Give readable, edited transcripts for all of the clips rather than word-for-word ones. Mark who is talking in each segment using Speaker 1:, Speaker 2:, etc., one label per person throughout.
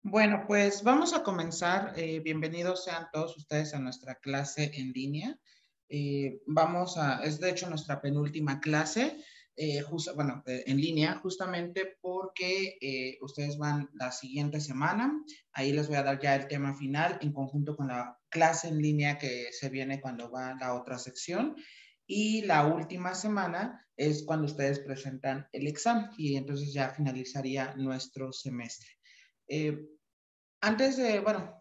Speaker 1: Bueno, pues vamos a comenzar. Bienvenidos sean todos ustedes a nuestra clase en línea. Es de hecho nuestra penúltima clase, en línea, justamente porque ustedes van la siguiente semana. Ahí les voy a dar ya el tema final en conjunto con la clase en línea que se viene cuando va la otra sección. Y la última semana es cuando ustedes presentan el examen y entonces ya finalizaría nuestro semestre. Eh,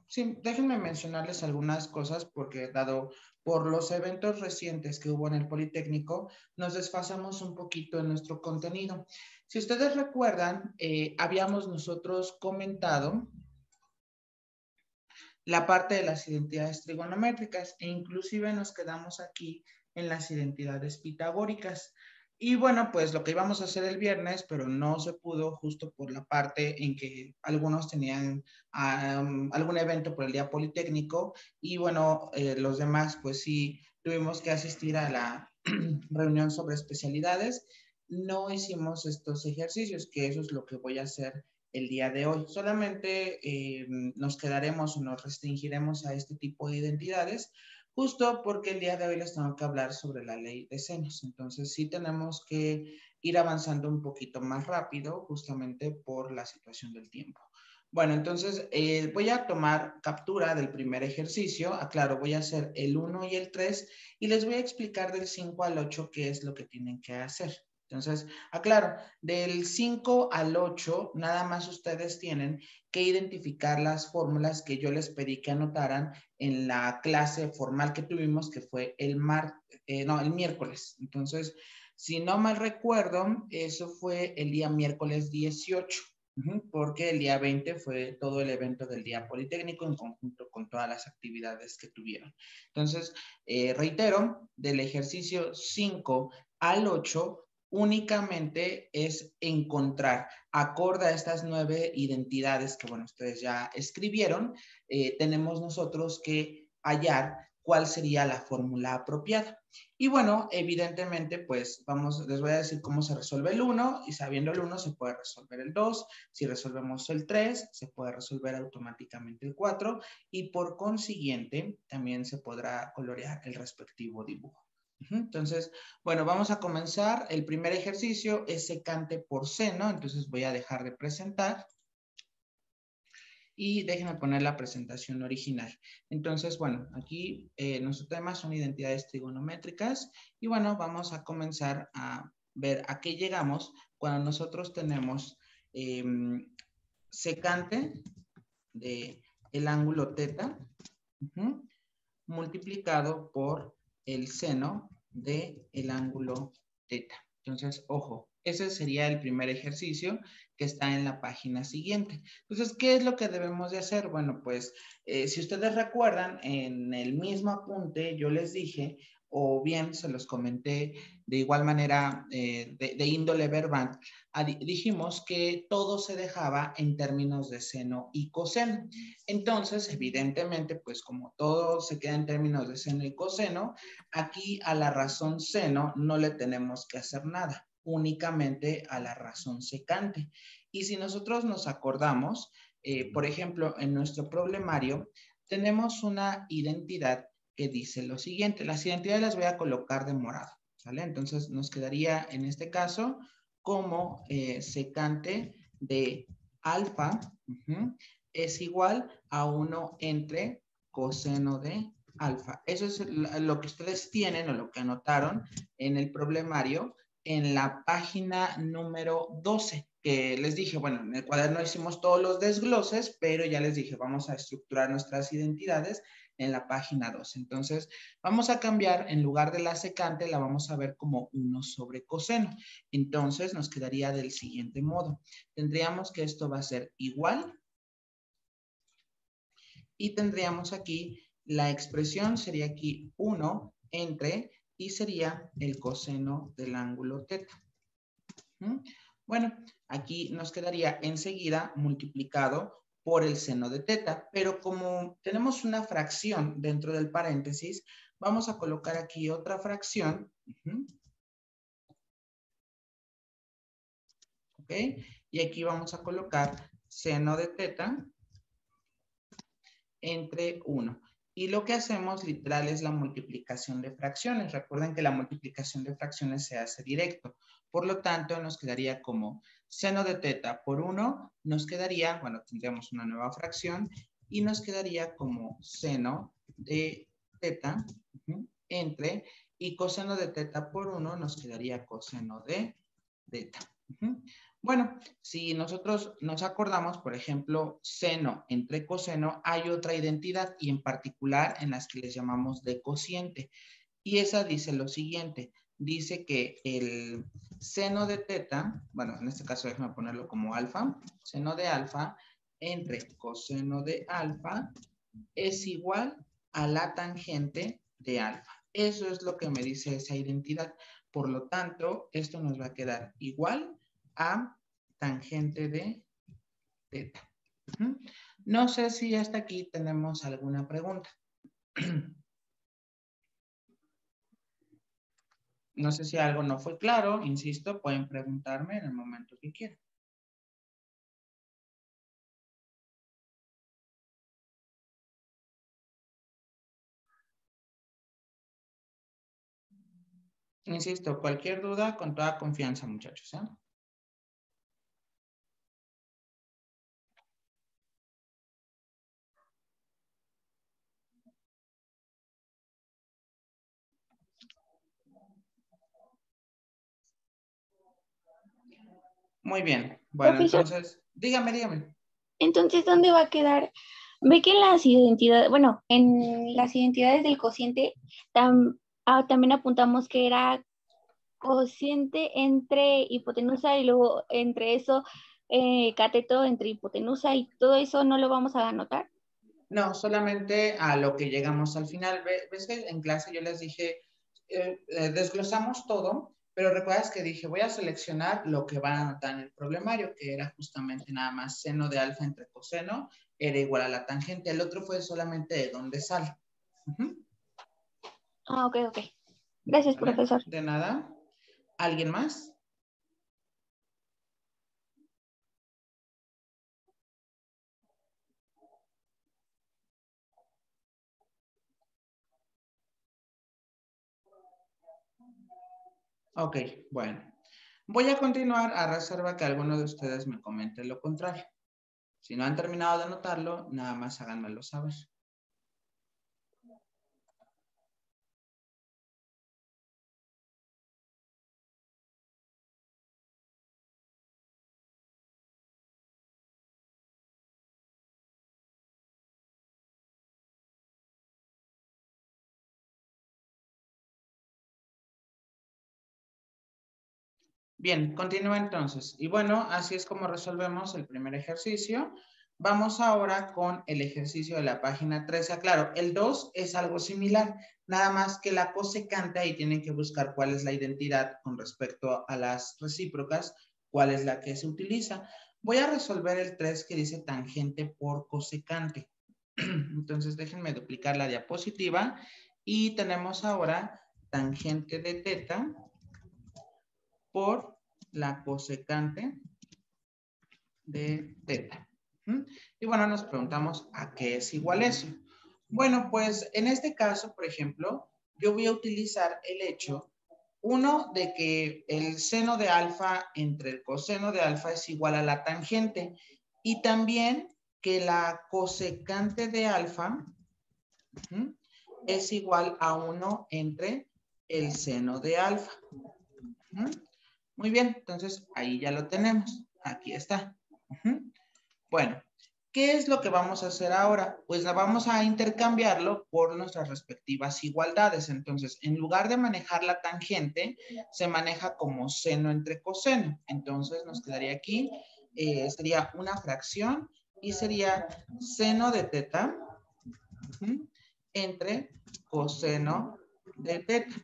Speaker 1: sí, déjenme mencionarles algunas cosas porque dado por los eventos recientes que hubo en el Politécnico, nos desfasamos un poquito en nuestro contenido. Si ustedes recuerdan, habíamos nosotros comentado la parte de las identidades trigonométricas e inclusive nos quedamos aquí en las identidades pitagóricas. Y bueno, pues lo que íbamos a hacer el viernes, pero no se pudo justo por la parte en que algunos tenían algún evento por el día politécnico y bueno, los demás pues sí tuvimos que asistir a la reunión sobre especialidades. No hicimos estos ejercicios, que eso es lo que voy a hacer el día de hoy. Solamente nos quedaremos o nos restringiremos a este tipo de identidades, justo porque el día de hoy les tengo que hablar sobre la ley de senos. Entonces sí tenemos que ir avanzando un poquito más rápido, justamente por la situación del tiempo. Bueno, entonces voy a tomar captura del primer ejercicio. Aclaro, voy a hacer el 1 y el 3 y les voy a explicar del 5 al 8 qué es lo que tienen que hacer. Entonces, aclaro, del 5 al 8, nada más ustedes tienen que identificar las fórmulas que yo les pedí que anotaran en la clase formal que tuvimos, que fue el miércoles. Entonces, si no mal recuerdo, eso fue el día miércoles 18, porque el día 20 fue todo el evento del día politécnico en conjunto con todas las actividades que tuvieron. Entonces, reitero, del ejercicio 5 al 8, únicamente es encontrar, acorde a estas 9 identidades que, bueno, ustedes ya escribieron, tenemos nosotros que hallar cuál sería la fórmula apropiada. Y bueno, evidentemente, pues les voy a decir cómo se resuelve el 1 y sabiendo el 1 se puede resolver el 2. Si resolvemos el 3, se puede resolver automáticamente el 4 y por consiguiente también se podrá colorear el respectivo dibujo. Entonces, bueno, vamos a comenzar. El primer ejercicio es secante por seno, entonces voy a dejar de presentar y déjenme poner la presentación original. Entonces, bueno, aquí nuestro tema son identidades trigonométricas y bueno, vamos a comenzar a ver a qué llegamos cuando nosotros tenemos secante de el ángulo teta multiplicado por el seno del ángulo teta. Entonces, ojo, ese sería el primer ejercicio que está en la página siguiente. Entonces, ¿qué es lo que debemos de hacer? Bueno, pues, si ustedes recuerdan, en el mismo apunte yo les dije, o bien se los comenté de igual manera de índole verbal, dijimos que todo se dejaba en términos de seno y coseno. Entonces, evidentemente, pues como todo se queda en términos de seno y coseno, aquí a la razón seno no le tenemos que hacer nada, únicamente a la razón secante. Y si nosotros nos acordamos, por ejemplo, en nuestro problemario, tenemos una identidad que dice lo siguiente. Las identidades las voy a colocar de morado, ¿sale? Entonces nos quedaría en este caso como secante de alfa, es igual a 1 entre coseno de alfa. Eso es lo que ustedes tienen o lo que anotaron en el problemario en la página número 12, que les dije, bueno, en el cuaderno hicimos todos los desgloses, pero ya les dije, vamos a estructurar nuestras identidades en la página 12. Entonces, vamos a cambiar, en lugar de la secante, la vamos a ver como 1 sobre coseno. Entonces, nos quedaría del siguiente modo. Tendríamos que esto va a ser igual y tendríamos aquí la expresión, sería aquí 1 entre, y sería el coseno del ángulo teta. Bueno, aquí nos quedaría enseguida multiplicado por el seno de teta, pero como tenemos una fracción dentro del paréntesis, vamos a colocar aquí otra fracción, ¿ok? Y aquí vamos a colocar seno de teta entre 1. Y lo que hacemos literal es la multiplicación de fracciones. Recuerden que la multiplicación de fracciones se hace directo. Por lo tanto, nos quedaría como seno de teta por 1, nos quedaría, bueno, tendríamos una nueva fracción, y nos quedaría como seno de teta entre, y coseno de teta por 1 nos quedaría coseno de teta. Bueno, si nosotros nos acordamos, por ejemplo, seno entre coseno, hay otra identidad y en particular en las que les llamamos de cociente. Y esa dice lo siguiente, dice que el seno de teta, bueno, en este caso déjame ponerlo como alfa, seno de alfa entre coseno de alfa es igual a la tangente de alfa. Eso es lo que me dice esa identidad. Por lo tanto, esto nos va a quedar igual a tangente de teta. No sé si hasta aquí tenemos alguna pregunta. No sé si algo no fue claro, insisto, pueden preguntarme en el momento que quieran. Insisto, cualquier duda, con toda confianza, muchachos, ¿eh? Muy bien. Bueno,
Speaker 2: Profesor,
Speaker 1: entonces, dígame.
Speaker 2: entonces, ¿dónde va a quedar? Ve que en las identidades, bueno, en las identidades del cociente también apuntamos que era cociente entre hipotenusa y luego entre eso cateto entre hipotenusa y todo eso no lo vamos a anotar.
Speaker 1: No, solamente a lo que llegamos al final. ¿Ves que en clase yo les dije, desglosamos todo, pero recuerdas que dije, voy a seleccionar lo que van a anotar en el problemario, que era justamente nada más seno de alfa entre coseno, era igual a la tangente. El otro fue solamente de dónde sale.
Speaker 2: Ah, ok. Gracias,
Speaker 1: ¿Vale?
Speaker 2: profesor.
Speaker 1: De nada. ¿Alguien más? Ok, bueno. Voy a continuar a reserva que alguno de ustedes me comente lo contrario. Si no han terminado de anotarlo, nada más háganmelo saber. Bien, continúa entonces. Y bueno, así es como resolvemos el primer ejercicio. Vamos ahora con el ejercicio de la página 13. Claro, el 2 es algo similar, nada más que la cosecante ahí tienen que buscar cuál es la identidad con respecto a las recíprocas, cuál es la que se utiliza. Voy a resolver el 3 que dice tangente por cosecante. Entonces déjenme duplicar la diapositiva y tenemos ahora tangente de teta por la cosecante de teta. Y bueno, nos preguntamos a qué es igual eso. Bueno, pues en este caso, por ejemplo, yo voy a utilizar el hecho, uno, de que el seno de alfa entre el coseno de alfa es igual a la tangente y también que la cosecante de alfa es igual a 1 entre el seno de alfa. Muy bien, entonces ahí ya lo tenemos. Aquí está. Bueno, ¿qué es lo que vamos a hacer ahora? Pues vamos a intercambiarlo por nuestras respectivas igualdades. Entonces, en lugar de manejar la tangente, se maneja como seno entre coseno. Entonces, nos quedaría aquí, sería una fracción y sería seno de teta entre coseno de teta.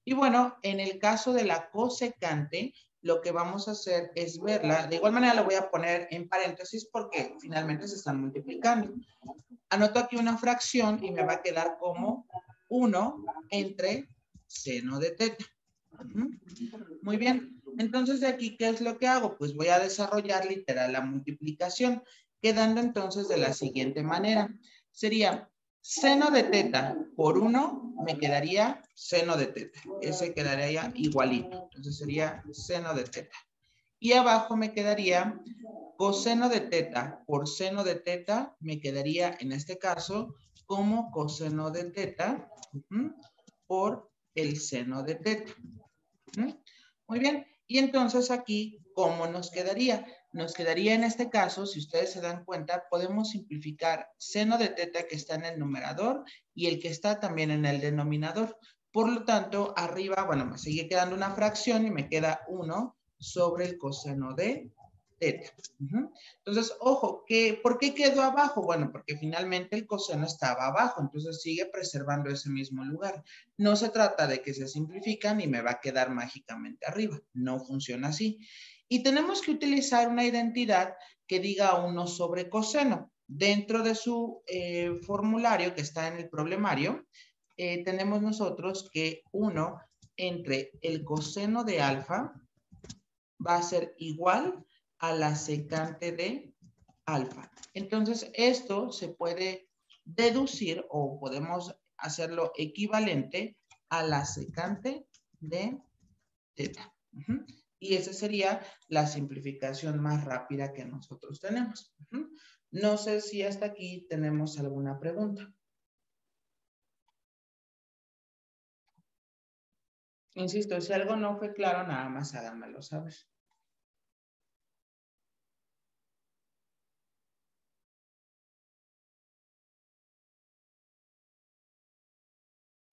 Speaker 1: Y bueno, en el caso de la cosecante, lo que vamos a hacer es verla. De igual manera lo voy a poner en paréntesis porque finalmente se están multiplicando. Anoto aquí una fracción y me va a quedar como 1 entre seno de teta. Muy bien. Entonces de aquí, ¿qué es lo que hago? Pues voy a desarrollar literal la multiplicación, quedando entonces de la siguiente manera. sería seno de teta por 1, me quedaría seno de teta. Ese quedaría igualito. Entonces sería seno de teta. Y abajo me quedaría coseno de teta por seno de teta, me quedaría en este caso como coseno de teta por el seno de teta. Muy bien. Y entonces aquí, ¿cómo nos quedaría? Nos quedaría en este caso, si ustedes se dan cuenta, podemos simplificar seno de teta que está en el numerador y el que está también en el denominador. Por lo tanto, arriba, bueno, me sigue quedando una fracción y me queda 1 sobre el coseno de teta. Entonces, ojo, ¿por qué quedó abajo? Bueno, porque finalmente el coseno estaba abajo, entonces sigue preservando ese mismo lugar. No se trata de que se simplifican y me va a quedar mágicamente arriba. No funciona así. Y tenemos que utilizar una identidad que diga 1 sobre coseno. Dentro de su formulario que está en el problemario, tenemos nosotros que 1 entre el coseno de alfa va a ser igual a la secante de alfa. Entonces, esto se puede deducir o podemos hacerlo equivalente a la secante de teta. Y esa sería la simplificación más rápida que nosotros tenemos. No sé si hasta aquí tenemos alguna pregunta. Insisto, si algo no fue claro, nada más háganmelo saber.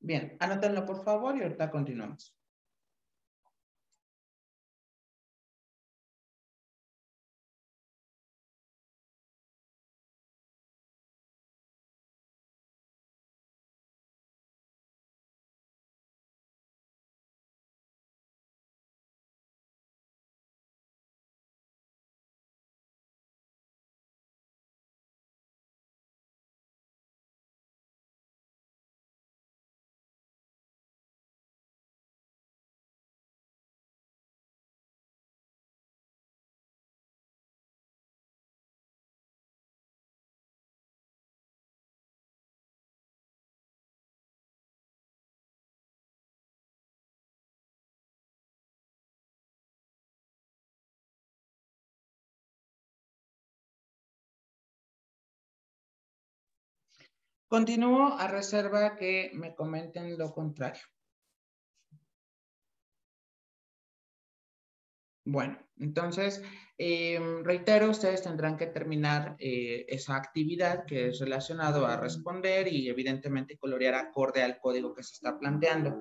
Speaker 1: Bien, anótenlo por favor y ahorita continuamos. Continúo a reserva que me comenten lo contrario. Bueno, entonces, reitero, ustedes tendrán que terminar esa actividad que es relacionado a responder y evidentemente colorear acorde al código que se está planteando.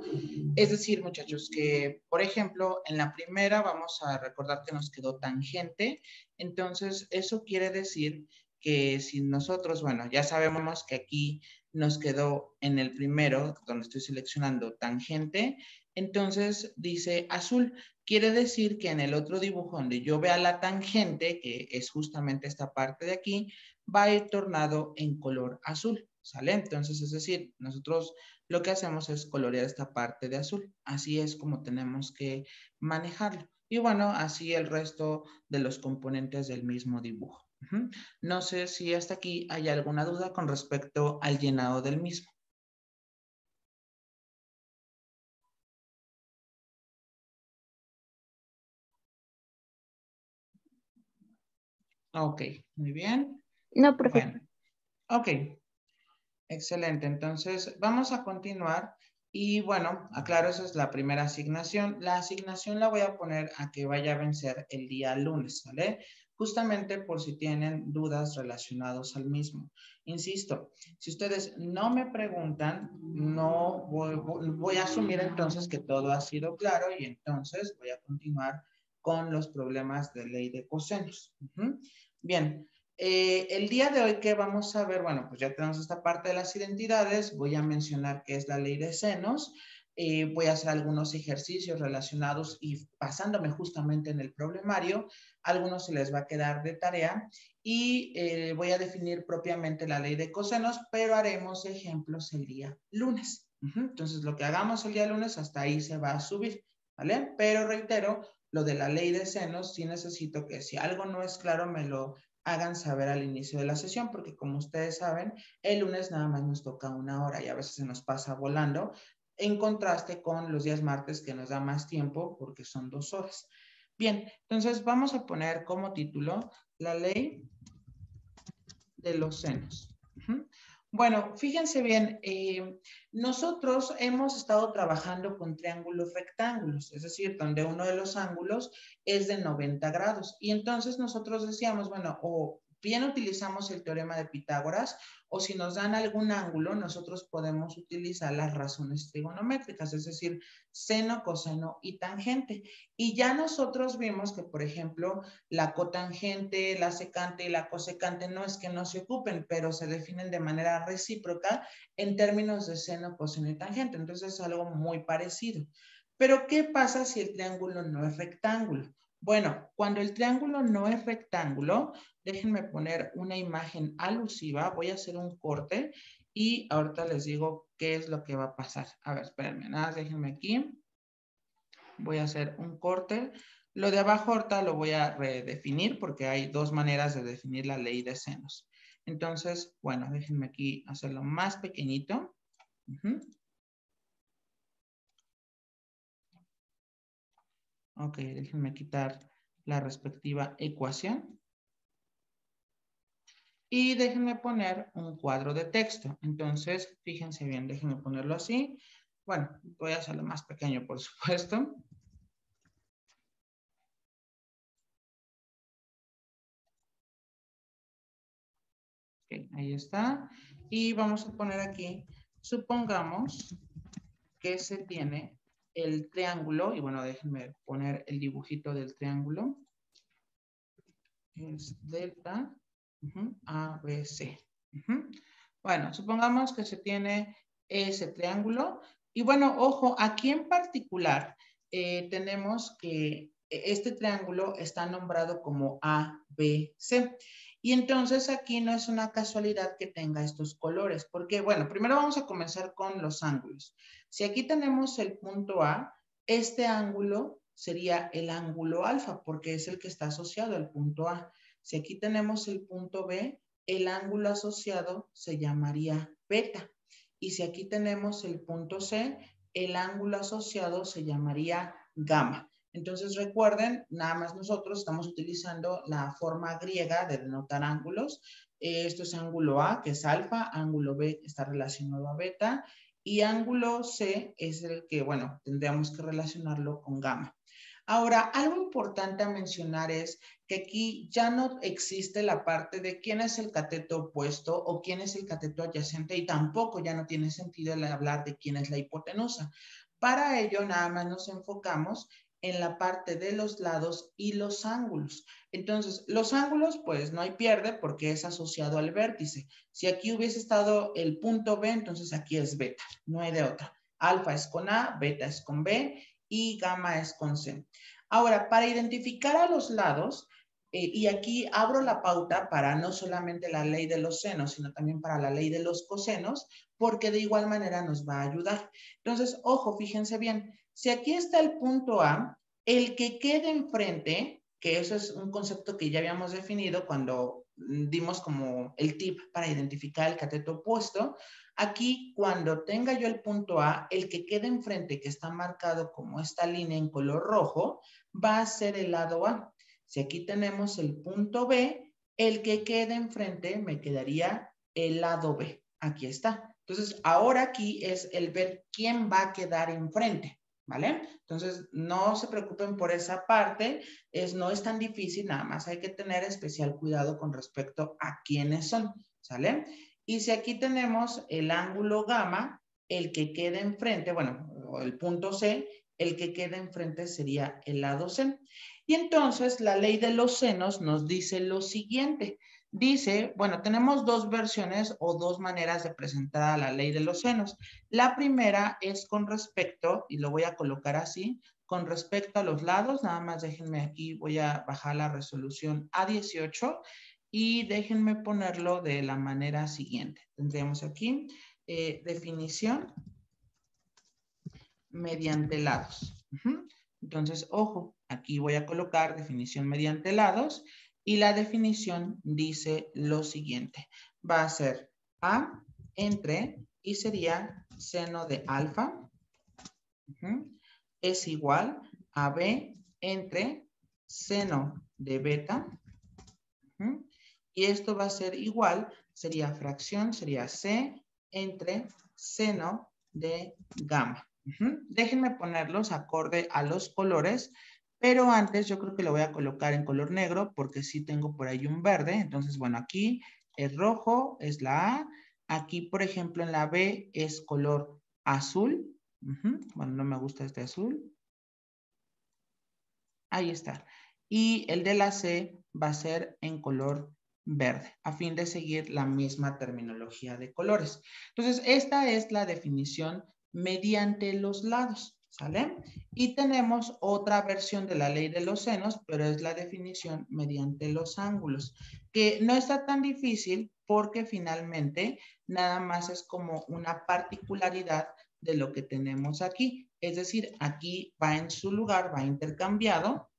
Speaker 1: Es decir, muchachos, que, por ejemplo, en la primera vamos a recordar que nos quedó tangente. Entonces, eso quiere decir que si nosotros, bueno, ya sabemos que aquí nos quedó en el primero, donde estoy seleccionando tangente, entonces dice azul. Quiere decir que en el otro dibujo donde yo vea la tangente, que es justamente esta parte de aquí, va a ir tornado en color azul, ¿sale? Entonces, es decir, nosotros lo que hacemos es colorear esta parte de azul. Así es como tenemos que manejarlo. Y bueno, así el resto de los componentes del mismo dibujo. No sé si hasta aquí hay alguna duda con respecto al llenado del mismo. Ok, muy bien.
Speaker 2: No, profe.
Speaker 1: Bueno, ok. Excelente, entonces vamos a continuar y bueno, aclaro, esa es la primera asignación. La asignación la voy a poner a que vaya a vencer el día lunes, ¿vale? Justamente por si tienen dudas relacionadas al mismo. Insisto, si ustedes no me preguntan, no voy a asumir entonces que todo ha sido claro y entonces voy a continuar con los problemas de ley de cosenos. Bien. El día de hoy, ¿qué vamos a ver? Bueno, pues ya tenemos esta parte de las identidades. Voy a mencionar qué es la ley de senos. Voy a hacer algunos ejercicios relacionados y basándome justamente en el problemario. Algunos se les va a quedar de tarea. Y voy a definir propiamente la ley de cosenos, pero haremos ejemplos el día lunes. Entonces, lo que hagamos el día lunes, hasta ahí se va a subir, ¿vale? Pero reitero, lo de la ley de senos, sí necesito que si algo no es claro, me lo hagan saber al inicio de la sesión, porque como ustedes saben, el lunes nada más nos toca 1 hora y a veces se nos pasa volando, en contraste con los días martes que nos da más tiempo porque son 2 horas. Bien, entonces vamos a poner como título la ley de los senos. Bueno, fíjense bien, nosotros hemos estado trabajando con triángulos rectángulos, es decir, donde uno de los ángulos es de 90 grados. Y entonces nosotros decíamos, bueno, o bien utilizamos el teorema de Pitágoras, o si nos dan algún ángulo, nosotros podemos utilizar las razones trigonométricas, es decir, seno, coseno y tangente. Y ya nosotros vimos que, por ejemplo, la cotangente, la secante y la cosecante no es que no se ocupen, pero se definen de manera recíproca en términos de seno, coseno y tangente. Entonces es algo muy parecido. Pero ¿qué pasa si el triángulo no es rectángulo? Bueno, cuando el triángulo no es rectángulo, déjenme poner una imagen alusiva, voy a hacer un corte y ahorita les digo qué es lo que va a pasar. A ver, espérenme, nada, déjenme aquí. Voy a hacer un corte. Lo de abajo ahorita lo voy a redefinir porque hay 2 maneras de definir la ley de senos. Entonces, bueno, déjenme aquí hacerlo más pequeñito. Ok, déjenme quitar la respectiva ecuación. Y déjenme poner un cuadro de texto. Entonces, fíjense bien, déjenme ponerlo así. Bueno, voy a hacerlo más pequeño, por supuesto. Ok, ahí está. Y vamos a poner aquí, supongamos que se tiene el triángulo, y bueno, déjenme poner el dibujito del triángulo. Es delta, ABC. Bueno, supongamos que se tiene ese triángulo. Y bueno, ojo, aquí en particular tenemos que este triángulo está nombrado como ABC. Y entonces aquí no es una casualidad que tenga estos colores, porque bueno, primero vamos a comenzar con los ángulos. Si aquí tenemos el punto A, este ángulo sería el ángulo alfa, porque es el que está asociado al punto A. Si aquí tenemos el punto B, el ángulo asociado se llamaría beta. Y si aquí tenemos el punto C, el ángulo asociado se llamaría gamma. Entonces recuerden, nada más nosotros estamos utilizando la forma griega de denotar ángulos. Esto es ángulo A, que es alfa, ángulo B está relacionado a beta, y ángulo C es el que, bueno, tendríamos que relacionarlo con gamma. Ahora, algo importante a mencionar es que aquí ya no existe la parte de quién es el cateto opuesto o quién es el cateto adyacente y tampoco ya no tiene sentido el hablar de quién es la hipotenusa. Para ello, nada más nos enfocamos en la parte de los lados y los ángulos. Entonces, los ángulos, pues no hay pierde porque es asociado al vértice. Si aquí hubiese estado el punto B, entonces aquí es beta, no hay de otra. Alfa es con A, beta es con B y gamma es con C. Ahora, para identificar a los lados, y aquí abro la pauta para no solamente la ley de los senos, sino también para la ley de los cosenos, porque de igual manera nos va a ayudar. Entonces, ojo, fíjense bien, si aquí está el punto A, el que quede enfrente, que eso es un concepto que ya habíamos definido cuando dimos como el tip para identificar el cateto opuesto, aquí cuando tenga yo el punto A, el que quede enfrente, que está marcado como esta línea en color rojo, va a ser el lado A. Si aquí tenemos el punto B, el que quede enfrente me quedaría el lado B. Aquí está. Entonces, ahora aquí es el ver quién va a quedar enfrente, ¿vale? Entonces, no se preocupen por esa parte, no es tan difícil, nada más hay que tener especial cuidado con respecto a quiénes son, ¿sale? Y si aquí tenemos el ángulo gamma, el que quede enfrente, bueno, el punto C, el que quede enfrente sería el lado C. Y entonces la ley de los senos nos dice lo siguiente. Dice, bueno, tenemos 2 versiones o 2 maneras de presentar a la ley de los senos. La primera es con respecto, y lo voy a colocar así, con respecto a los lados, nada más déjenme aquí, voy a bajar la resolución a 18 y déjenme ponerlo de la manera siguiente. Tendríamos aquí definición mediante lados. Entonces, ojo, aquí voy a colocar definición mediante lados Y la definición dice lo siguiente. Va a ser A entre, y sería seno de alfa, es igual a B entre seno de beta. Y esto va a ser igual, sería fracción, sería C entre seno de gamma. Déjenme ponerlos acorde a los colores, pero antes yo creo que lo voy a colocar en color negro porque sí tengo por ahí un verde. Entonces, bueno, aquí es rojo, es la A. Aquí, por ejemplo, en la B es color azul. Bueno, no me gusta este azul. Ahí está. Y el de la C va a ser en color verde, a fin de seguir la misma terminología de colores. Entonces, esta es la definición mediante los lados, ¿sale? Y tenemos otra versión de la ley de los senos, pero es la definición mediante los ángulos, que no está tan difícil porque finalmente nada más es como una particularidad de lo que tenemos aquí. Es decir, aquí va en su lugar, va intercambiado.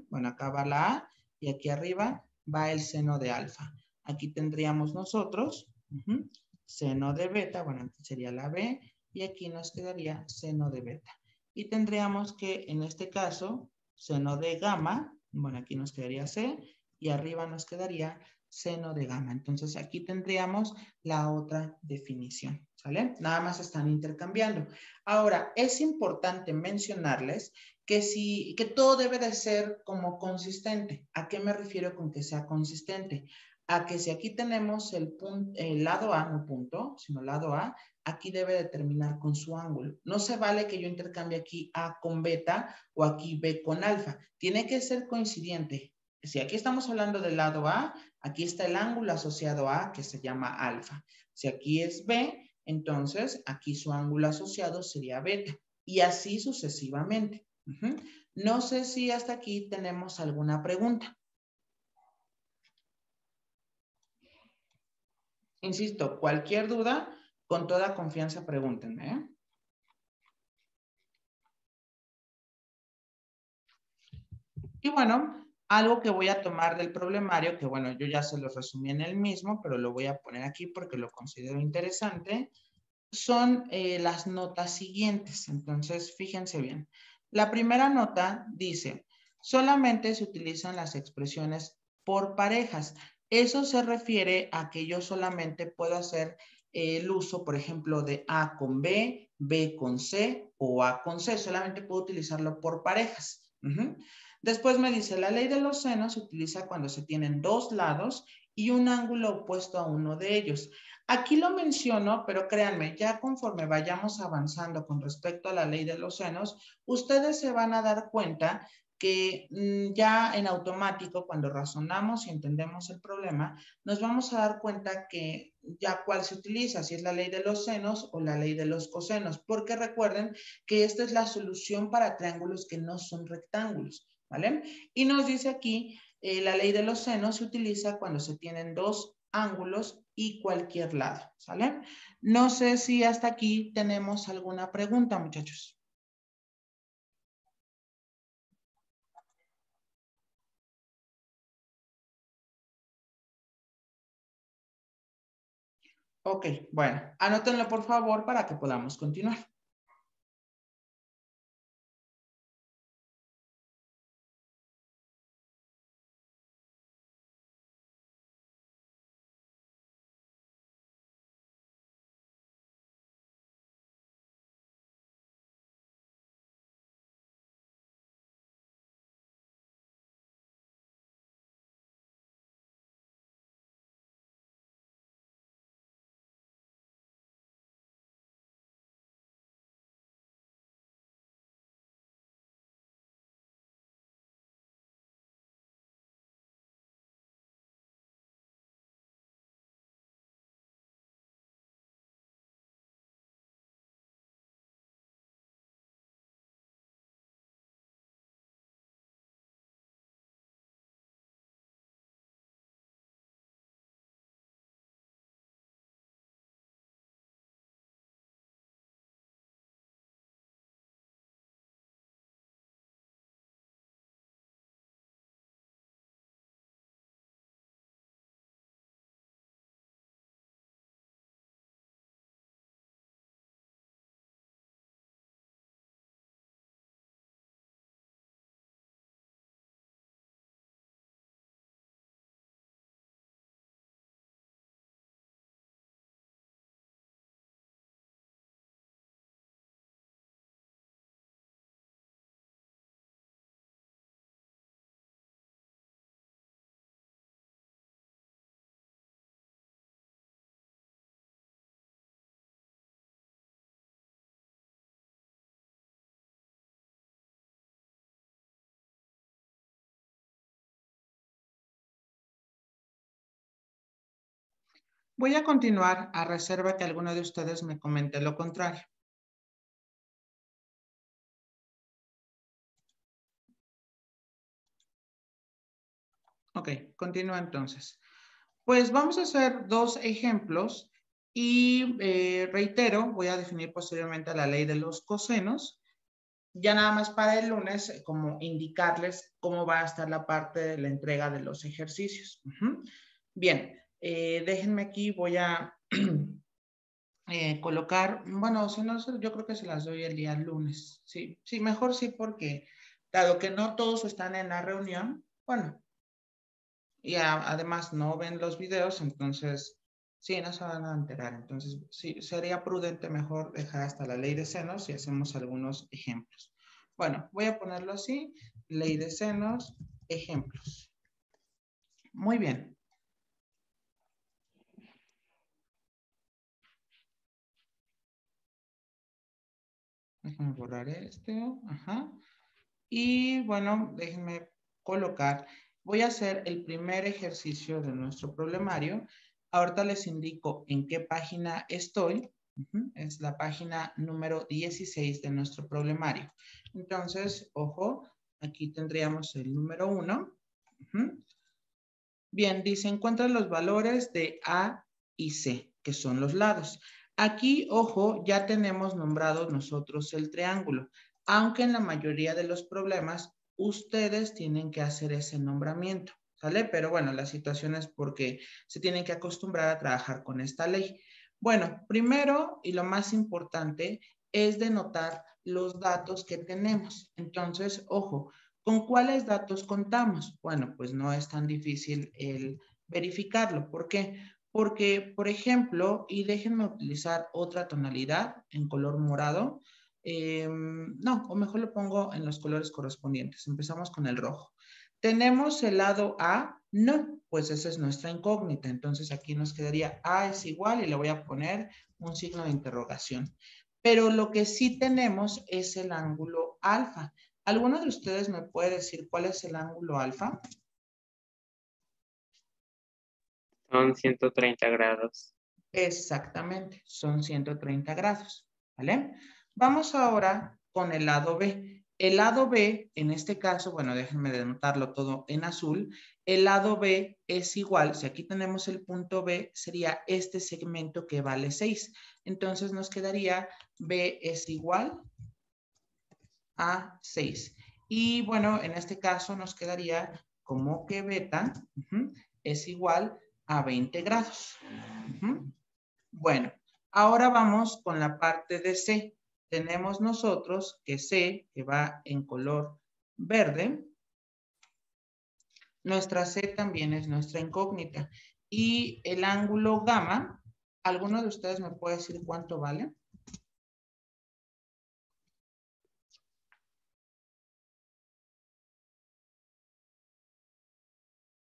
Speaker 1: Bueno, acá va la A y aquí arriba va el seno de alfa. Aquí tendríamos nosotros seno de beta, bueno, aquí sería la B y aquí nos quedaría seno de beta. Y tendríamos que, en este caso, seno de gamma, bueno, aquí nos quedaría C y arriba nos quedaría seno de gamma. Entonces aquí tendríamos la otra definición, ¿sale? Nada más están intercambiando. Ahora, es importante mencionarles que todo debe de ser como consistente. ¿A qué me refiero con que sea consistente? A que si aquí tenemos el lado A, no punto, sino lado A, aquí debe de terminar con su ángulo. No se vale que yo intercambie aquí A con beta o aquí B con alfa. Tiene que ser coincidente. Si aquí estamos hablando del lado A, aquí está el ángulo asociado a que se llama alfa. Si aquí es B, entonces aquí su ángulo asociado sería beta. Y así sucesivamente. No sé si hasta aquí tenemos alguna pregunta. Insisto, cualquier duda, con toda confianza pregúntenme, ¿eh? Y bueno, algo que voy a tomar del problemario, que bueno, yo ya se lo resumí en el mismo, pero lo voy a poner aquí porque lo considero interesante, son las notas siguientes. Entonces, fíjense bien. La primera nota dice, solamente se utilizan las expresiones por parejas. Eso se refiere a que yo solamente puedo hacer el uso, por ejemplo, de A con B, B con C o A con C. Solamente puedo utilizarlo por parejas. Después me dice, la ley de los senos se utiliza cuando se tienen dos lados y un ángulo opuesto a uno de ellos. Aquí lo menciono, pero créanme, ya conforme vayamos avanzando con respecto a la ley de los senos, ustedes se van a dar cuenta que ya en automático, cuando razonamos y entendemos el problema, nos vamos a dar cuenta que ya cuál se utiliza, si es la ley de los senos o la ley de los cosenos, porque recuerden que esta es la solución para triángulos que no son rectángulos, ¿vale? Y nos dice aquí, la ley de los senos se utiliza cuando se tienen dos ángulos y cualquier lado, ¿sale? No sé si hasta aquí tenemos alguna pregunta, muchachos. Ok, bueno, anótenlo por favor para que podamos continuar. Voy a continuar a reserva que alguno de ustedes me comente lo contrario. Ok, continúa entonces. Pues vamos a hacer dos ejemplos y reitero, voy a definir posteriormente la ley de los cosenos. Ya nada más para el lunes, como indicarles cómo va a estar la parte de la entrega de los ejercicios. Bien, déjenme aquí, voy a colocar, bueno, si no, yo creo que se las doy el día lunes. Sí, sí, mejor sí, porque dado que no todos están en la reunión, bueno, y además no ven los videos, entonces sí, no se van a enterar. Entonces, sí, sería prudente mejor dejar hasta la ley de senos y hacemos algunos ejemplos. Bueno, voy a ponerlo así, ley de senos, ejemplos. Muy bien. Déjenme borrar esto. Ajá. Y bueno, déjenme colocar. Voy a hacer el primer ejercicio de nuestro problemario. Ahorita les indico en qué página estoy. Es la página número 16 de nuestro problemario. Entonces, ojo, aquí tendríamos el número 1. Bien, dice, encuentra los valores de A y C, que son los lados. Aquí, ojo, ya tenemos nombrado nosotros el triángulo, aunque en la mayoría de los problemas ustedes tienen que hacer ese nombramiento, ¿sale? Pero bueno, la situación es porque se tienen que acostumbrar a trabajar con esta ley. Bueno, primero y lo más importante es denotar los datos que tenemos. Entonces, ojo, ¿con cuáles datos contamos? Bueno, pues no es tan difícil el verificarlo. ¿Por qué? Porque, por ejemplo, y déjenme utilizar otra tonalidad en color morado. No, o mejor lo pongo en los colores correspondientes. Empezamos con el rojo. ¿Tenemos el lado A? No, pues esa es nuestra incógnita. Entonces aquí nos quedaría A es igual y le voy a poner un signo de interrogación. Pero lo que sí tenemos es el ángulo alfa. ¿Alguno de ustedes me puede decir cuál es el ángulo alfa?
Speaker 3: Son 130 grados.
Speaker 1: Exactamente, son 130 grados, ¿vale? Vamos ahora con el lado B. El lado B, en este caso, bueno, déjenme denotarlo todo en azul. El lado B es igual, si aquí tenemos el punto B, sería este segmento que vale 6. Entonces nos quedaría B es igual a 6. Y bueno, en este caso nos quedaría como que beta es igual a 20 grados. Bueno, ahora vamos con la parte de C. Tenemos nosotros que C, que va en color verde, nuestra C también es nuestra incógnita. Y el ángulo gamma, ¿alguno de ustedes me puede decir cuánto vale?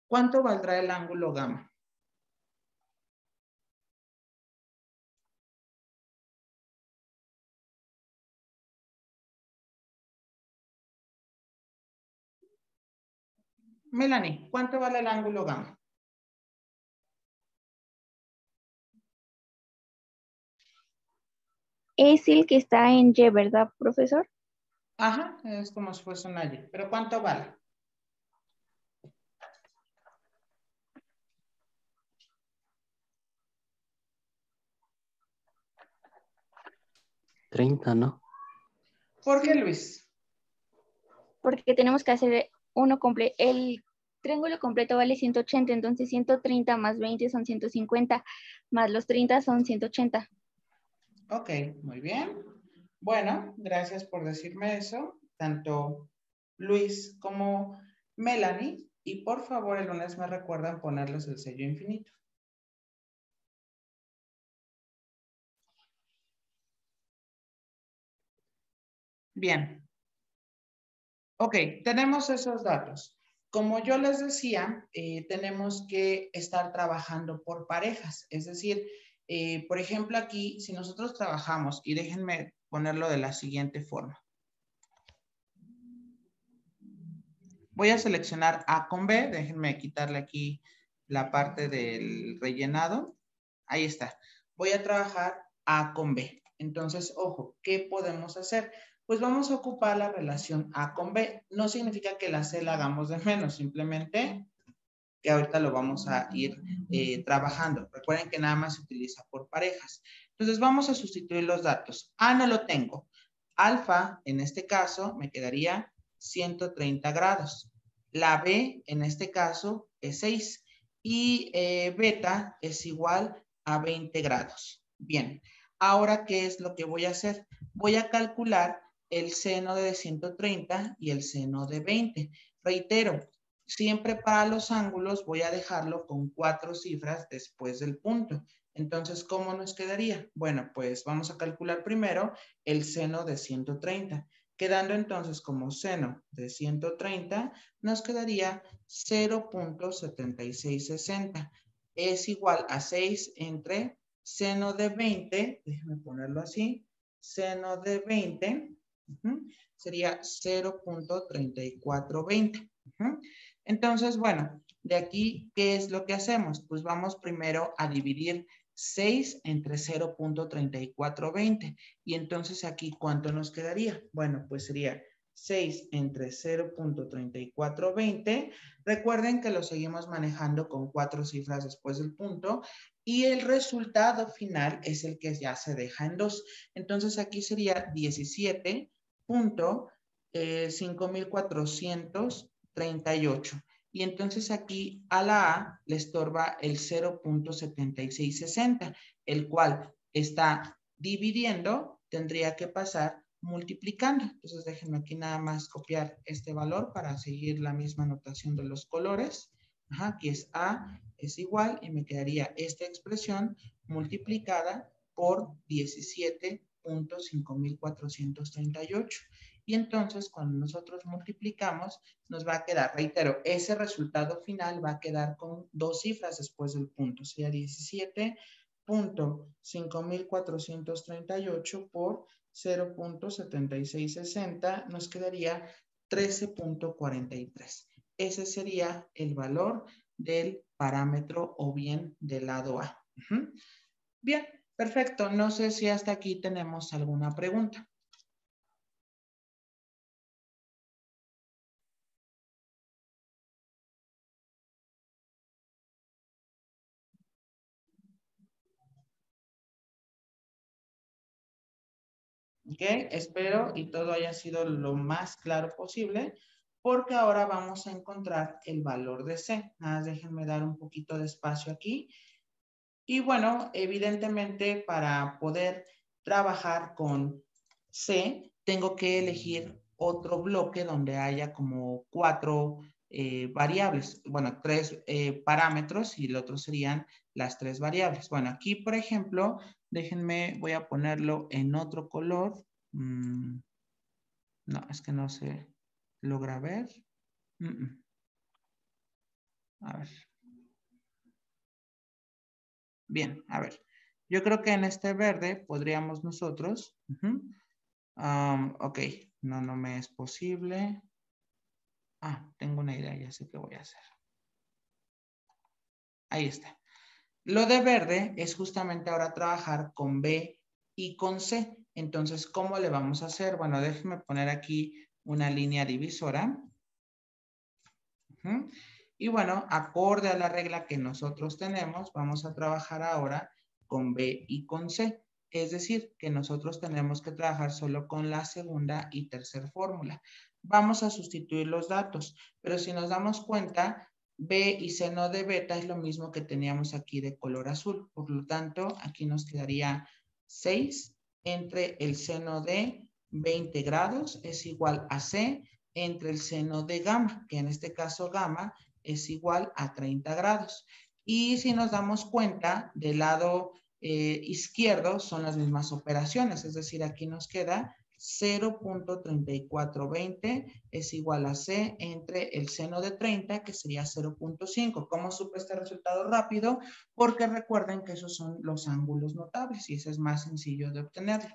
Speaker 1: ¿Cuánto valdrá el ángulo gamma? Melanie, ¿cuánto vale el ángulo gamma?
Speaker 2: Es el que está en Y, ¿verdad, profesor?
Speaker 1: Ajá, es como si fuese una Y. ¿Pero cuánto vale?
Speaker 3: ¿30, no?
Speaker 1: ¿Por qué, Luis?
Speaker 2: Porque tenemos que hacer uno completo. El triángulo completo vale 180, entonces 130 más 20 son 150, más los 30 son 180.
Speaker 1: Ok, muy bien. Bueno, gracias por decirme eso, tanto Luis como Melanie. Y por favor, el lunes me recuerdan ponerles el sello infinito. Bien. Ok, tenemos esos datos. Como yo les decía, tenemos que estar trabajando por parejas. Es decir, por ejemplo, aquí, si nosotros trabajamos, y déjenme ponerlo de la siguiente forma. Voy a seleccionar A con B. Déjenme quitarle aquí la parte del rellenado. ahí está. Voy a trabajar A con B. Entonces, ojo, ¿qué podemos hacer? Pues vamos a ocupar la relación A con B. No significa que la C la hagamos de menos, simplemente que ahorita lo vamos a ir trabajando. Recuerden que nada más se utiliza por parejas. Entonces vamos a sustituir los datos. A no lo tengo. Alfa, en este caso, me quedaría 130 grados. La B, en este caso, es 6. Y beta es igual a 20 grados. Bien, ahora, ¿qué es lo que voy a hacer? Voy a calcular el seno de 130 y el seno de 20. Reitero, siempre para los ángulos voy a dejarlo con 4 cifras después del punto. Entonces, ¿cómo nos quedaría? Bueno, pues vamos a calcular primero el seno de 130. Quedando entonces como seno de 130, nos quedaría 0.7660. Es igual a 6 entre seno de 20, déjenme ponerlo así, seno de 20, sería 0.3420. Entonces, bueno, de aquí, ¿qué es lo que hacemos? Pues vamos primero a dividir 6 entre 0.3420. Y entonces aquí, ¿cuánto nos quedaría? Bueno, pues sería 6 entre 0.3420. Recuerden que lo seguimos manejando con 4 cifras después del punto. Y el resultado final es el que ya se deja en 2. Entonces aquí sería 17.5438. Y entonces aquí a la A le estorba el 0.7660, el cual está dividiendo, tendría que pasar multiplicando. Entonces déjenme aquí nada más copiar este valor para seguir la misma notación de los colores. Aquí es A es igual y me quedaría esta expresión multiplicada por 17.5438. Y entonces cuando nosotros multiplicamos nos va a quedar, reitero, ese resultado final va a quedar con 2 cifras después del punto, sería 17.5438 por 0.7660, nos quedaría 13.43. Ese sería el valor del parámetro o bien del lado A. Bien, perfecto. No sé si hasta aquí tenemos alguna pregunta. ¿Ok? Espero y todo haya sido lo más claro posible, porque ahora vamos a encontrar el valor de C. Nada más déjenme dar un poquito de espacio aquí. Y bueno, evidentemente para poder trabajar con C, tengo que elegir otro bloque donde haya como 4 variables. Bueno, 3 parámetros y el otro serían las 3 variables. Bueno, aquí, por ejemplo, déjenme, voy a ponerlo en otro color. No, es que no se logra ver. A ver. Bien, a ver. Yo creo que en este verde podríamos nosotros... ok, no me es posible. Tengo una idea, ya sé qué voy a hacer. Ahí está. Lo de verde es justamente ahora trabajar con B y con C. Entonces, ¿cómo le vamos a hacer? Bueno, déjenme poner aquí una línea divisora. Y bueno, acorde a la regla que nosotros tenemos, vamos a trabajar ahora con B y con C. Es decir, que nosotros tenemos que trabajar solo con la segunda y tercera fórmula. Vamos a sustituir los datos, pero si nos damos cuenta, B y seno de beta es lo mismo que teníamos aquí de color azul. Por lo tanto, aquí nos quedaría 6 entre el seno de 20 grados es igual a C entre el seno de gamma, que en este caso gamma es igual a 30 grados. Y si nos damos cuenta, del lado izquierdo son las mismas operaciones, es decir, aquí nos queda 0.3420 es igual a C entre el seno de 30, que sería 0.5. ¿Cómo supe este resultado rápido? Porque recuerden que esos son los ángulos notables y ese es más sencillo de obtenerlo.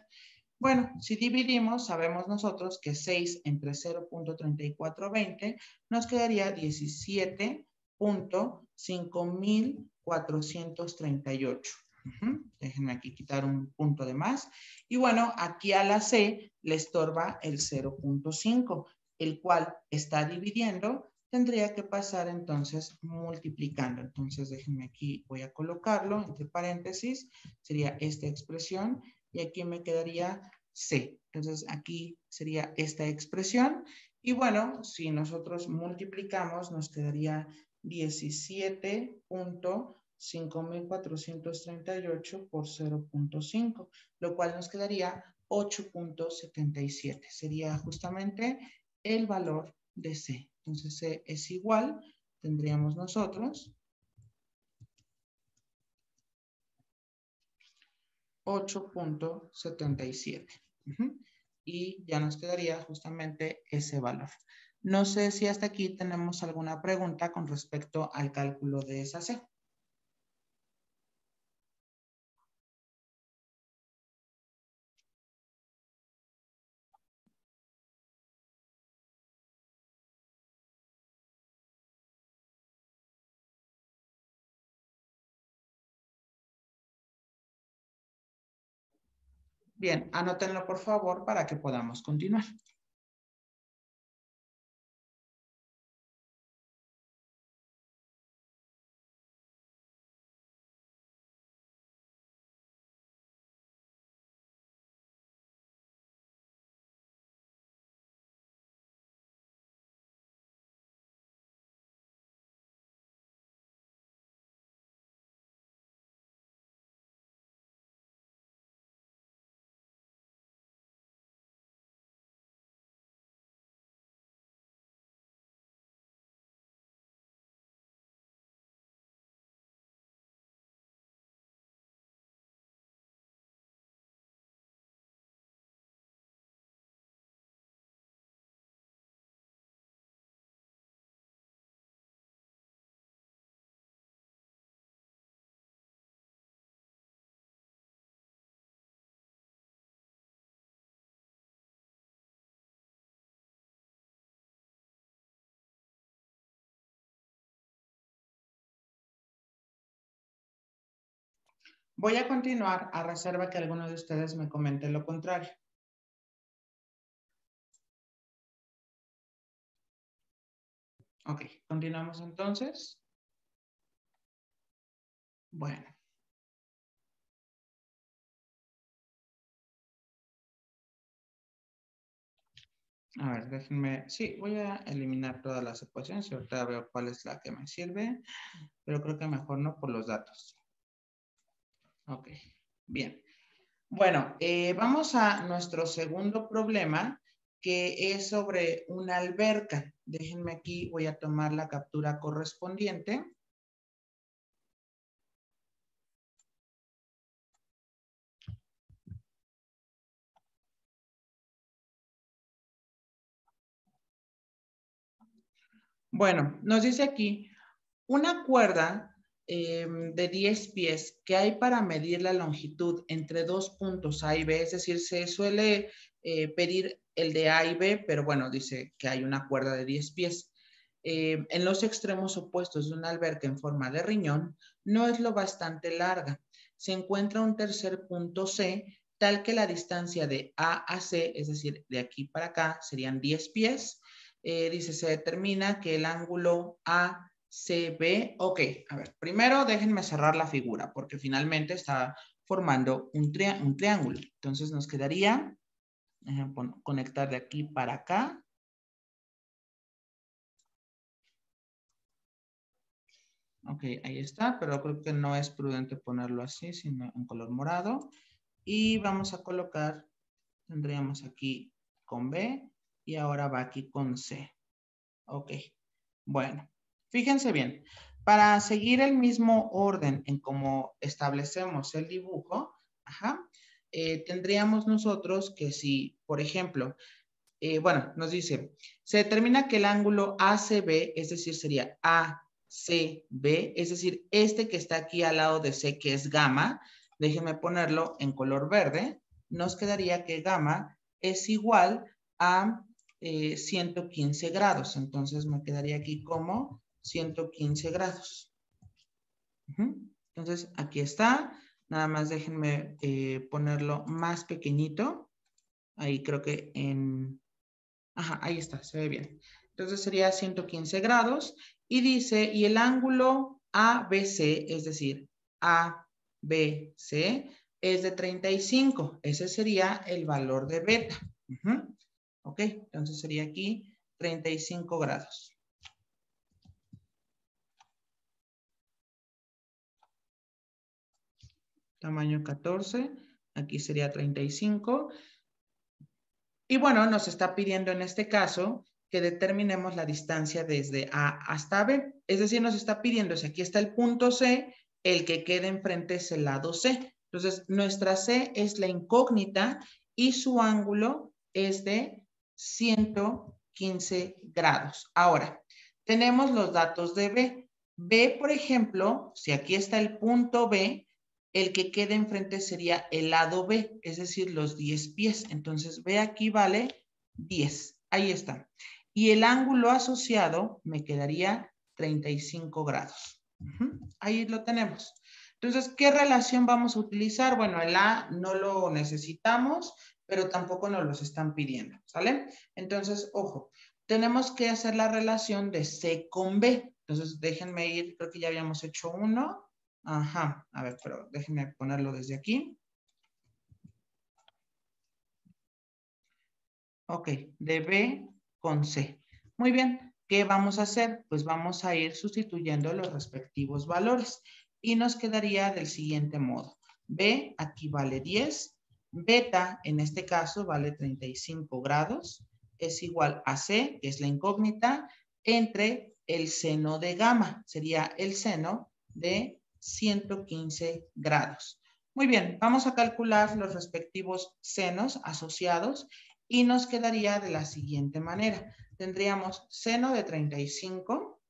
Speaker 1: Bueno, si dividimos, sabemos nosotros que 6 entre 0.3420 nos quedaría 17.5438. Déjenme aquí quitar un punto de más. Y bueno, aquí a la C le estorba el 0.5, el cual está dividiendo. Tendría que pasar entonces multiplicando. Entonces déjenme aquí, voy a colocarlo entre paréntesis. Sería esta expresión y aquí me quedaría C. Entonces aquí sería esta expresión. Y bueno, si nosotros multiplicamos, nos quedaría 17.5438 por 0.5, lo cual nos quedaría 8.77. Sería justamente el valor de C. Entonces C es igual, tendríamos nosotros 8.77. Y ya nos quedaría justamente ese valor. No sé si hasta aquí tenemos alguna pregunta con respecto al cálculo de esa C. Bien, anótenlo por favor para que podamos continuar. Voy a continuar a reserva que alguno de ustedes me comente lo contrario. Ok, continuamos entonces. Bueno. A ver, déjenme. Sí, voy a eliminar todas las ecuaciones y ahorita veo cuál es la que me sirve, pero creo que mejor no por los datos. Ok, bien. Bueno, vamos a nuestro segundo problema, que es sobre una alberca. Déjenme aquí, voy a tomar la captura correspondiente. Bueno, nos dice aquí, una cuerda de 10 pies que hay para medir la longitud entre dos puntos A y B, es decir, se suele pedir el de A y B, pero bueno, dice que hay una cuerda de 10 pies. En los extremos opuestos de una alberca en forma de riñón, no es lo bastante larga. Se encuentra un tercer punto C, tal que la distancia de A a C, es decir, de aquí para acá, serían 10 pies. Dice, se determina que el ángulo ACB, ok, a ver, primero déjenme cerrar la figura, porque finalmente está formando un triángulo. Entonces nos quedaría, conectar de aquí para acá. Ok, ahí está, pero creo que no es prudente ponerlo así, sino en color morado. Y vamos a colocar, tendríamos aquí con B y ahora va aquí con C. Ok, bueno, fíjense bien. Para seguir el mismo orden en cómo establecemos el dibujo, tendríamos nosotros que si, por ejemplo, bueno, nos dice, se determina que el ángulo ACB, es decir, sería ACB, es decir, este que está aquí al lado de C, que es gamma, déjenme ponerlo en color verde, nos quedaría que gamma es igual a 115 grados. Entonces me quedaría aquí como 115 grados. Entonces aquí está. Nada más déjenme ponerlo más pequeñito. Ahí creo que en... Ajá, ahí está, se ve bien. Entonces sería 115 grados y dice, y el ángulo ABC, es decir, ABC, es de 35. Ese sería el valor de beta. Ok, entonces sería aquí 35 grados. Tamaño 14, aquí sería 35. Y bueno, nos está pidiendo en este caso que determinemos la distancia desde A hasta B. Es decir, nos está pidiendo, si aquí está el punto C, el que quede enfrente es el lado C. Entonces, nuestra C es la incógnita y su ángulo es de 115 grados. Ahora, tenemos los datos de B. B, por ejemplo, si aquí está el punto B, el que quede enfrente sería el lado B, es decir, los 10 pies. Entonces, B aquí vale 10. Ahí está. Y el ángulo asociado me quedaría 35 grados. Ahí lo tenemos. Entonces, ¿qué relación vamos a utilizar? Bueno, el A no lo necesitamos, pero tampoco nos los están pidiendo, ¿sale? Entonces, ojo, tenemos que hacer la relación de C con B. Entonces, déjenme ir, creo que ya habíamos hecho uno. Ajá, a ver, pero déjenme ponerlo desde aquí. Ok, de B con C. Muy bien, ¿qué vamos a hacer? Pues vamos a ir sustituyendo los respectivos valores y nos quedaría del siguiente modo. B aquí vale 10, beta en este caso vale 35 grados, es igual a C, que es la incógnita, entre el seno de gamma, sería el seno de 115 grados. Muy bien, vamos a calcular los respectivos senos asociados y nos quedaría de la siguiente manera. Tendríamos seno de 35.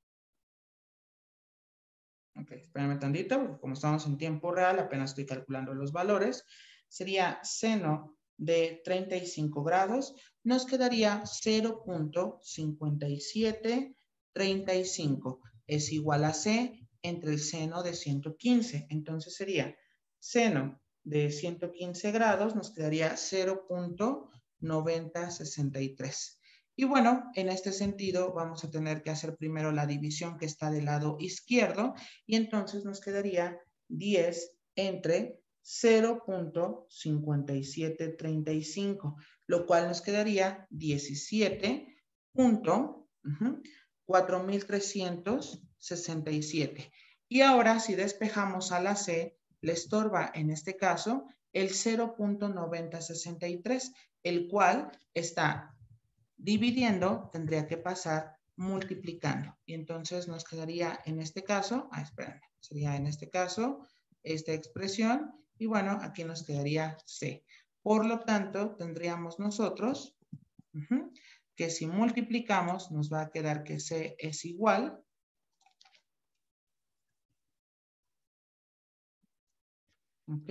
Speaker 1: Ok, espérenme tantito, porque como estamos en tiempo real, apenas estoy calculando los valores. Sería seno de 35 grados. Nos quedaría 0.5735. Es igual a C entre el seno de 115. Entonces sería seno de 115 grados, nos quedaría 0.9063. Y bueno, en este sentido vamos a tener que hacer primero la división que está del lado izquierdo y entonces nos quedaría 10 entre 0.5735, lo cual nos quedaría 17.4367. Y ahora si despejamos a la C, le estorba en este caso el 0.9063, el cual está dividiendo, tendría que pasar multiplicando. Y entonces nos quedaría en este caso, espérame, sería en este caso esta expresión. Y bueno, aquí nos quedaría C. Por lo tanto, tendríamos nosotros que si multiplicamos, nos va a quedar que C es igual. ¿Ok?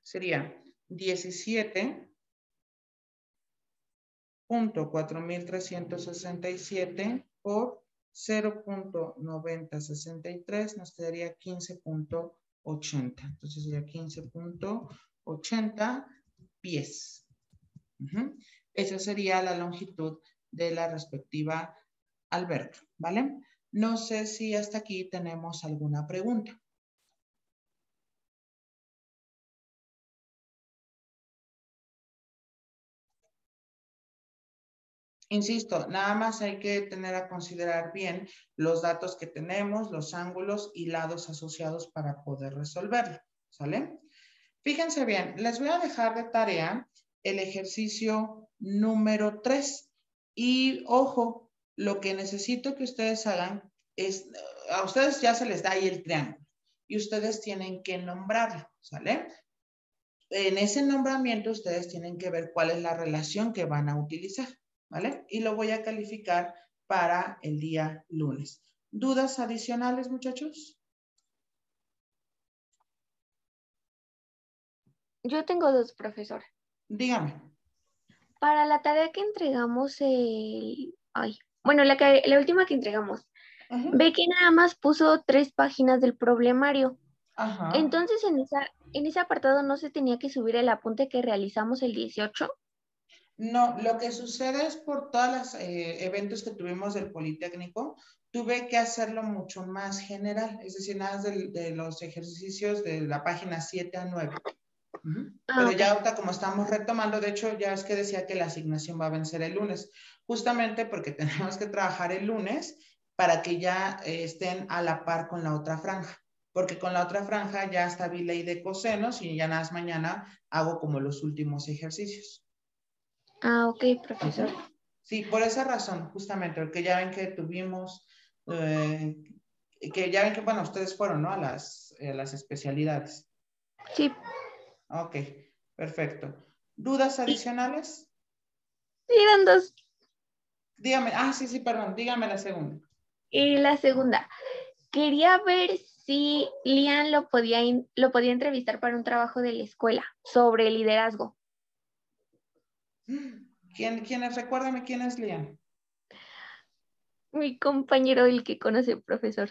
Speaker 1: Sería 17.4367 por 0.9063 nos quedaría 15.80. Entonces sería 15.80 pies. Esa sería la longitud de la respectiva alberca, ¿vale? No sé si hasta aquí tenemos alguna pregunta. Insisto, nada más hay que tener a considerar bien los datos que tenemos, los ángulos y lados asociados para poder resolverlo, ¿sale? Fíjense bien, les voy a dejar de tarea el ejercicio número 3. Y ojo, lo que necesito que ustedes hagan es, a ustedes ya se les da ahí el triángulo y ustedes tienen que nombrarlo, ¿sale? En ese nombramiento ustedes tienen que ver cuál es la relación que van a utilizar, ¿vale? Y lo voy a calificar para el día lunes. ¿Dudas adicionales, muchachos?
Speaker 2: Yo tengo dos, profesor.
Speaker 1: Dígame.
Speaker 2: Para la tarea que entregamos bueno, la última que entregamos, ve que nada más puso 3 páginas del problemario.
Speaker 1: Ajá.
Speaker 2: Entonces, en ese apartado no se tenía que subir el apunte que realizamos el 18.
Speaker 1: No, lo que sucede es por todos los eventos que tuvimos del Politécnico, tuve que hacerlo mucho más general, es decir, nada más de los ejercicios de la página 7 a 9. Pero
Speaker 2: Ok.
Speaker 1: ya ahorita como estamos retomando, de hecho ya es que decía que la asignación va a vencer el lunes, justamente porque tenemos que trabajar el lunes para que ya estén a la par con la otra franja, porque con la otra franja ya está vi ley de cosenos y ya nada más mañana hago como los últimos ejercicios.
Speaker 2: Ok, profesor.
Speaker 1: Sí, por esa razón, justamente, porque ya ven que tuvimos, que ya ven que, bueno, ustedes fueron, ¿no? A las especialidades.
Speaker 2: Sí,
Speaker 1: Ok, perfecto. ¿Dudas adicionales?
Speaker 2: sí, eran dos.
Speaker 1: Dígame, sí, perdón, dígame la segunda.
Speaker 2: Y la segunda, quería ver si Lian lo podía entrevistar para un trabajo de la escuela sobre liderazgo.
Speaker 1: Recuérdame quién es Lian.
Speaker 2: Mi compañero, el que conoce el profesor.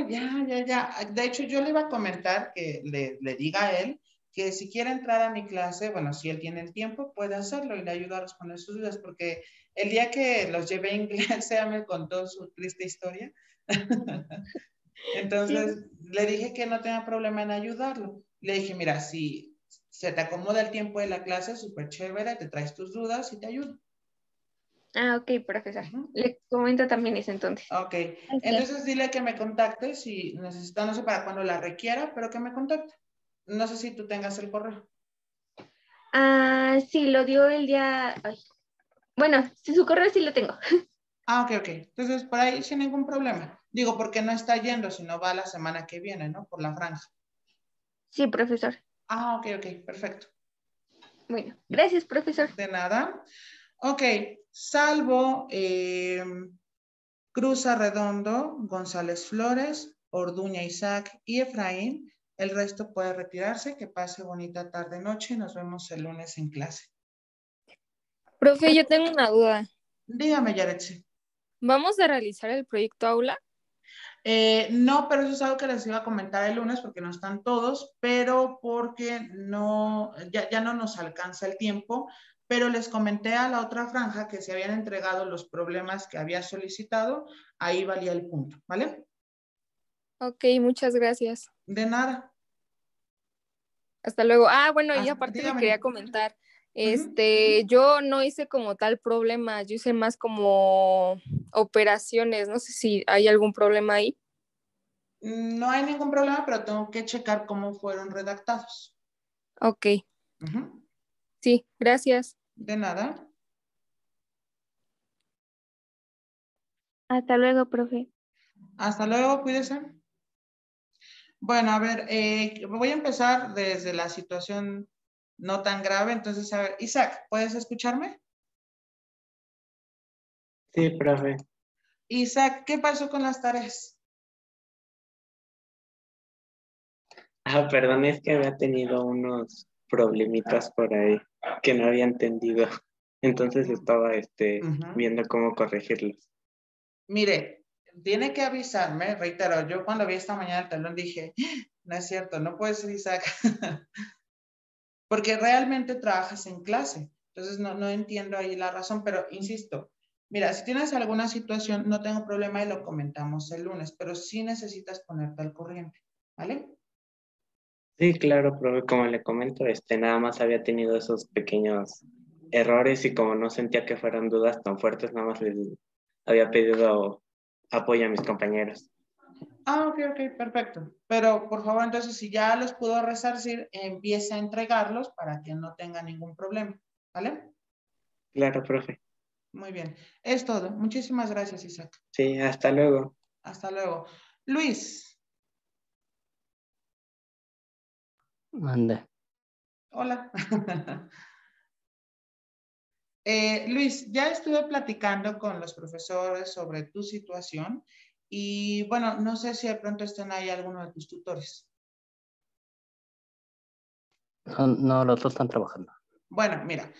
Speaker 1: Ya. De hecho, yo le iba a comentar que le diga a él que si quiere entrar a mi clase, bueno, si él tiene el tiempo, puede hacerlo y le ayuda a responder sus dudas, porque el día que los llevé a inglés, ella me contó su triste historia.
Speaker 2: Sí.
Speaker 1: Entonces, le dije que no tenía problema en ayudarlo. Le dije, mira, si se te acomoda el tiempo de la clase, súper chévere, te traes tus dudas y te ayudo.
Speaker 2: Ok, profesor.
Speaker 1: Ujú.
Speaker 2: Le comento también eso entonces.
Speaker 1: Ok,
Speaker 2: Gracias.
Speaker 1: entonces dile que me contacte si necesita, no sé para cuándo la requiera, pero que me contacte. No sé si tú tengas el correo.
Speaker 2: Sí, lo dio el día. Ay. Bueno, si su correo sí lo tengo.
Speaker 1: Ok. Entonces, por ahí sin ningún problema. Digo, porque no está yendo, sino va la semana que viene, ¿no? Por la franja.
Speaker 2: Sí, profesor.
Speaker 1: Ok, perfecto.
Speaker 2: Bueno, gracias, profesor.
Speaker 1: De nada. Ok, salvo Cruz Arredondo, González Flores, Orduña Isaac y Efraín. El resto puede retirarse. Que pase bonita tarde-noche. Nos vemos el lunes en clase.
Speaker 4: Profe, yo tengo una duda.
Speaker 1: Dígame, Yaretsi.
Speaker 4: ¿Vamos a realizar el proyecto aula?
Speaker 1: No, pero eso es algo que les iba a comentar el lunes porque no están todos, pero porque no, ya no nos alcanza el tiempo, pero les comenté a la otra franja que se habían entregado los problemas que había solicitado, ahí valía el punto, ¿vale?
Speaker 4: Ok, muchas gracias.
Speaker 1: De nada.
Speaker 4: Hasta luego. Bueno, y aparte le
Speaker 1: Dígame.
Speaker 4: quería comentar,
Speaker 1: Ujú.
Speaker 4: yo no hice como tal problema, yo hice más como operaciones, no sé si hay algún problema ahí.
Speaker 1: No hay ningún problema, pero tengo que checar cómo fueron redactados.
Speaker 4: Ok,
Speaker 1: Ujú.
Speaker 4: sí, gracias.
Speaker 1: De nada.
Speaker 2: Hasta luego, profe.
Speaker 1: Hasta luego, cuídese. Bueno, a ver, voy a empezar desde la situación no tan grave. Entonces, a ver, Isaac, ¿puedes escucharme?
Speaker 3: Sí, profe.
Speaker 1: Isaac, ¿qué pasó con las tareas?
Speaker 3: Perdón, es que había tenido unos problemitas por ahí que no había entendido. Entonces estaba
Speaker 1: Ujú.
Speaker 3: viendo cómo corregirlos.
Speaker 1: Mire, tiene que avisarme, reitero, yo cuando vi esta mañana el talón dije, no es cierto, no puede ser Isaac, porque realmente trabajas en clase. Entonces no entiendo ahí la razón, pero insisto, mira, si tienes alguna situación, no tengo problema y lo comentamos el lunes, pero sí necesitas ponerte al corriente, ¿vale?
Speaker 3: Sí, claro, profe, como le comento, nada más había tenido esos pequeños errores y como no sentía que fueran dudas tan fuertes, nada más les había pedido apoyo a mis compañeros.
Speaker 1: Ok, perfecto. Pero por favor, entonces, si ya los pudo resarcir, empiece a entregarlos para que no tenga ningún problema, ¿vale?
Speaker 3: Claro, profe.
Speaker 1: Muy bien. Es todo. Muchísimas gracias, Isaac.
Speaker 3: Sí, hasta luego.
Speaker 1: Hasta luego. Luis.
Speaker 5: Mande.
Speaker 1: Hola. Luis, ya estuve platicando con los profesores sobre tu situación y bueno, no sé si de pronto estén ahí alguno de tus tutores.
Speaker 5: No, los otros están trabajando.
Speaker 1: Bueno, mira,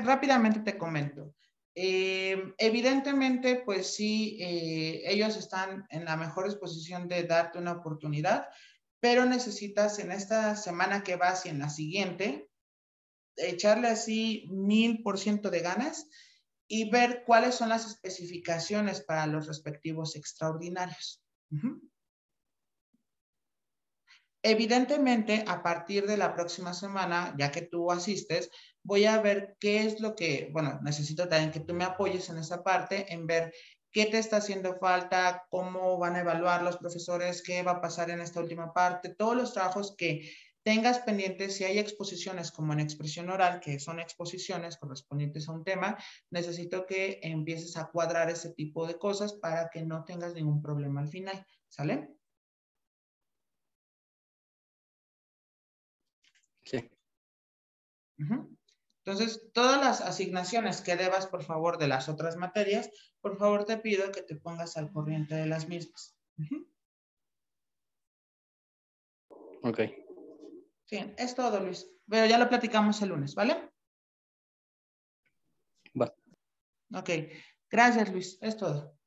Speaker 1: rápidamente te comento. Evidentemente, pues sí, ellos están en la mejor disposición de darte una oportunidad. pero necesitas en esta semana que vas y en la siguiente, echarle así 1000% de ganas y ver cuáles son las especificaciones para los respectivos extraordinarios. Evidentemente, a partir de la próxima semana, ya que tú asistes, voy a ver qué es lo que, bueno, necesito también que tú me apoyes en esa parte, en ver qué te está haciendo falta, cómo van a evaluar los profesores, qué va a pasar en esta última parte, todos los trabajos que tengas pendientes. Si hay exposiciones como en expresión oral, que son exposiciones correspondientes a un tema, necesito que empieces a cuadrar ese tipo de cosas para que no tengas ningún problema al final, ¿sale?
Speaker 5: Sí.
Speaker 1: Entonces, todas las asignaciones que debas, por favor, de las otras materias, por favor te pido que te pongas al corriente de las mismas.
Speaker 5: Ok.
Speaker 1: Bien, es todo, Luis. Pero ya lo platicamos el lunes, ¿vale?
Speaker 5: Va.
Speaker 1: Ok. Gracias, Luis. Es todo.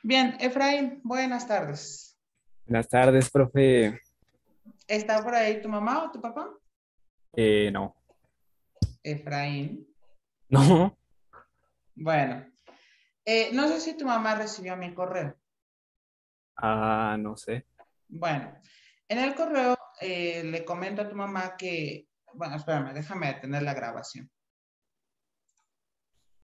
Speaker 1: Bien, Efraín, buenas tardes.
Speaker 6: Buenas tardes, profe.
Speaker 1: ¿Está por ahí tu mamá o tu papá?
Speaker 6: No.
Speaker 1: Efraín.
Speaker 6: No.
Speaker 1: Bueno, no sé si tu mamá recibió mi correo.
Speaker 6: Ah, no sé.
Speaker 1: Bueno, en el correo le comento a tu mamá que, bueno, espérame, déjame detener la grabación.